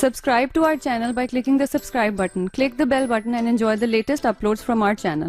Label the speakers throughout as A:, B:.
A: Subscribe to our channel by clicking the subscribe button. Click the bell button and enjoy the latest uploads from our channel.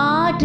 B: 8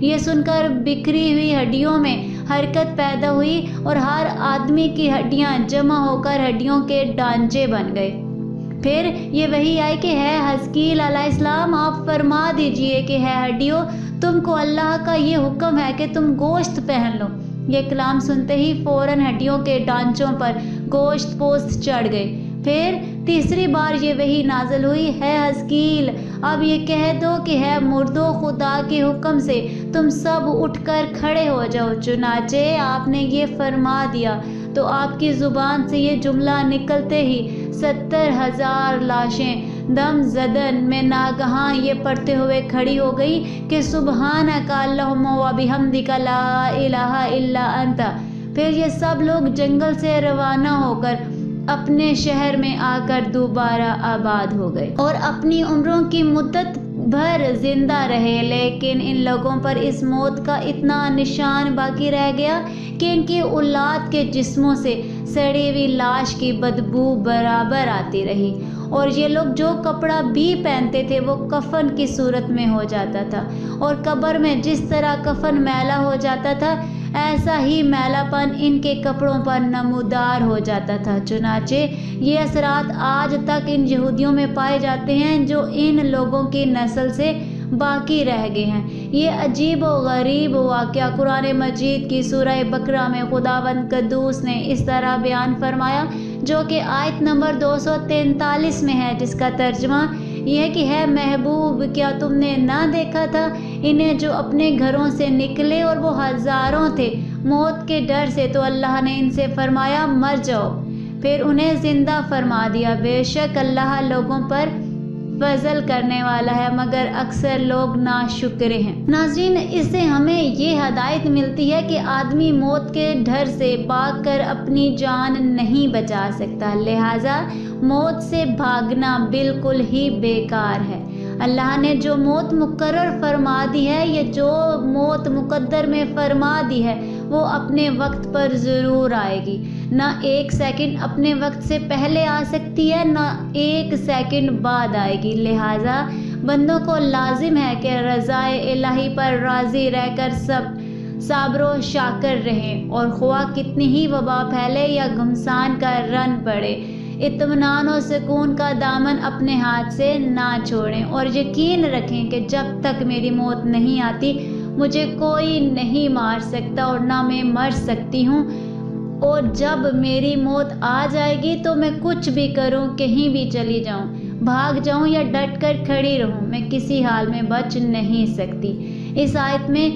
B: یہ سن کر بکھری ہوئی ہڈیوں میں حرکت پیدا ہوئی اور ہر آدمی کی ہڈیاں جمع ہو کر ہڈیوں کے ڈانچے بن گئے۔ پھر یہ وحی آئی کہ ہے حزقیل علیہ السلام، آپ فرما دیجئے کہ ہے ہڈیوں، تم کو اللہ کا یہ حکم ہے کہ تم گوشت پہن لو۔ یہ کلام سنتے ہی فوراً ہڈیوں کے ڈانچوں پر گوشت پوست چڑھ گئے۔ پھر تیسری بار یہ وحی نازل ہوئی، ہے حزقیل، اب یہ کہہ دو کہ ہے مردوں، خدا کے حکم سے تم سب اٹھ کر کھڑے ہو جاؤ۔ چنانچہ آپ نے یہ فرما دیا تو آپ کی زبان سے یہ جملہ نکلتے ہی 70,000 لاشیں دم زدن میں ناگہاں یہ پڑھتے ہوئے کھڑی ہو گئی کہ سبحانک اللہم و بحمدک لا الہ الا انت۔ پھر یہ سب لوگ جنگل سے روانہ ہو کر اپنے شہر میں آ کر دوبارہ آباد ہو گئے اور اپنی عمروں کی مدت بھر زندہ رہے، لیکن ان لوگوں پر اس موت کا اتنا نشان باقی رہ گیا کہ ان کی اولاد کے جسموں سے سڑی ہوئی لاش کی بدبو برابر آتی رہی، اور یہ لوگ جو کپڑا بھی پہنتے تھے وہ کفن کی صورت میں ہو جاتا تھا، اور قبر میں جس طرح کفن میلا ہو جاتا تھا ایسا ہی میلا پن ان کے کپڑوں پر نمودار ہو جاتا تھا۔ چنانچہ یہ اثرات آج تک ان یہودیوں میں پائے جاتے ہیں جو ان لوگوں کی نسل سے باقی رہ گئے ہیں۔ یہ عجیب و غریب واقعہ قرآن مجید کی سورہ بقرہ میں خداوند قدوس نے اس طرح بیان فرمایا، جو کہ آیت نمبر 243 میں ہے، جس کا ترجمہ یہ کہ ہے محبوب، کیا تم نے نہ دیکھا تھا انہیں جو اپنے گھروں سے نکلے اور وہ ہزاروں تھے، موت کے ڈر سے تو اللہ نے ان سے فرمایا مر جاؤ، پھر انہیں زندہ فرما دیا۔ بے شک اللہ لوگوں پر فضل کرنے والا ہے، مگر اکثر لوگ ناشکر ہیں۔ ناظرین، اس سے ہمیں یہ ہدایت ملتی ہے کہ آدمی موت کے ڈر سے بھاگ کر اپنی جان نہیں بچا سکتا، لہٰذا موت سے بھاگنا بالکل ہی بیکار ہے۔ اللہ نے جو موت مقرر فرما دی ہے، یہ جو موت مقدر میں فرما دی ہے، وہ اپنے وقت پر ضرور آئے گی۔ نہ ایک سیکنڈ اپنے وقت سے پہلے آ سکتی ہے، نہ ایک سیکنڈ بعد آئے گی، لہٰذا بندوں کو لازم ہے کہ رضائے الہی پر راضی رہ کر سب صابر و شاکر رہیں، اور خواہ کتنی ہی وبا پھیلے یا گھمسان کا رن پڑے، اطمینان و سکون کا دامن اپنے ہاتھ سے نہ چھوڑیں، اور یقین رکھیں کہ جب تک میری موت نہیں آتی مجھے کوئی نہیں مار سکتا اور نہ میں مر سکتی ہوں، اور جب میری موت آ جائے گی تو میں کچھ بھی کروں، کہیں بھی چلی جاؤں، بھاگ جاؤں یا ڈٹ کر کھڑی رہوں، میں کسی حال میں بچ نہیں سکتی۔ اس آیت میں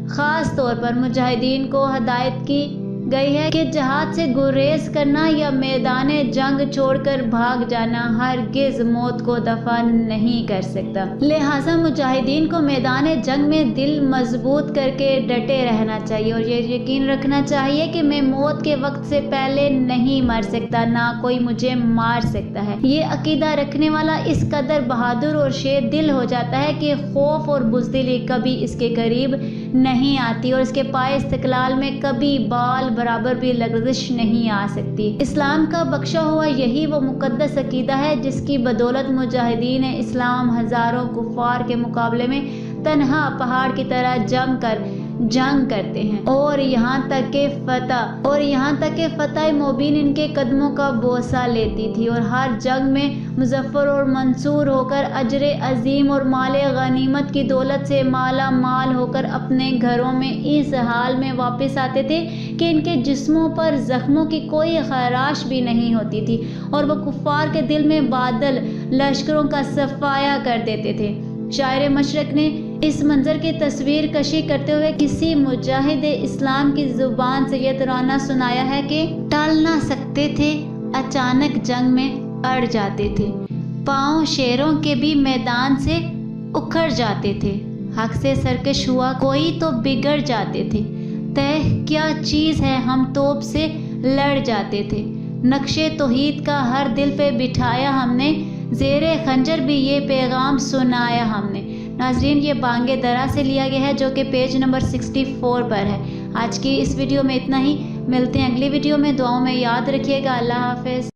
B: خاص طور پر مجاہدین کو ہدایت کی گئی ہے کہ جہاد سے گریز کرنا یا میدان جنگ چھوڑ کر بھاگ جانا ہرگز موت کو دفع نہیں کر سکتا، لہٰذا مجاہدین کو میدان جنگ میں دل مضبوط کر کے ڈٹے رہنا چاہیے، اور یہ یقین رکھنا چاہیے کہ میں موت کے وقت سے پہلے نہیں مر سکتا، نہ کوئی مجھے مار سکتا ہے۔ یہ عقیدہ رکھنے والا اس قدر بہادر اور شیر دل ہو جاتا ہے کہ خوف اور بزدلی کبھی اس کے قریب نہیں آتی، اور اس کے پائے استقلال میں کبھی بال برابر بھی لغزش نہیں آ سکتی۔ اسلام کا بخشا ہوا یہی وہ مقدس عقیدہ ہے جس کی بدولت مجاہدین اسلام ہزاروں کفار کے مقابلے میں تنہا پہاڑ کی طرح جم کر جنگ کرتے ہیں، اور یہاں تک کہ فتح مبین ان کے قدموں کا بوسہ لیتی تھی، اور ہر جنگ میں مظفر اور منصور ہو کر اجر عظیم اور مال غنیمت کی دولت سے مالا مال ہو کر اپنے گھروں میں اس حال میں واپس آتے تھے کہ ان کے جسموں پر زخموں کی کوئی خراش بھی نہیں ہوتی تھی، اور وہ کفار کے دل میں بادل لشکروں کا صفایا کر دیتے تھے۔ شاعر مشرق نے اس منظر کی تصویر کشی کرتے ہوئے کسی مجاہد اسلام کی زبان سے یہ ترانہ سنایا ہے کہ ٹل نہ سکتے تھے، اچانک جنگ میں اڑ جاتے تھے، پاؤں شیروں کے بھی میدان سے اکھڑ جاتے تھے، حق سے سرکش ہوا کوئی تو بگڑ جاتے تھے، طے کیا چیز ہے ہم توپ سے لڑ جاتے تھے، نقش توحید کا ہر دل پہ بٹھایا ہم نے، زیر خنجر بھی یہ پیغام سنایا ہم نے۔ ناظرین، یہ بانگ درا سے لیا گیا ہے جو کہ پیج نمبر 64 پر ہے۔ آج کی اس ویڈیو میں اتنا ہی، ملتے ہیں اگلی ویڈیو میں، دعاؤں میں یاد رکھیے گا۔ اللہ حافظ۔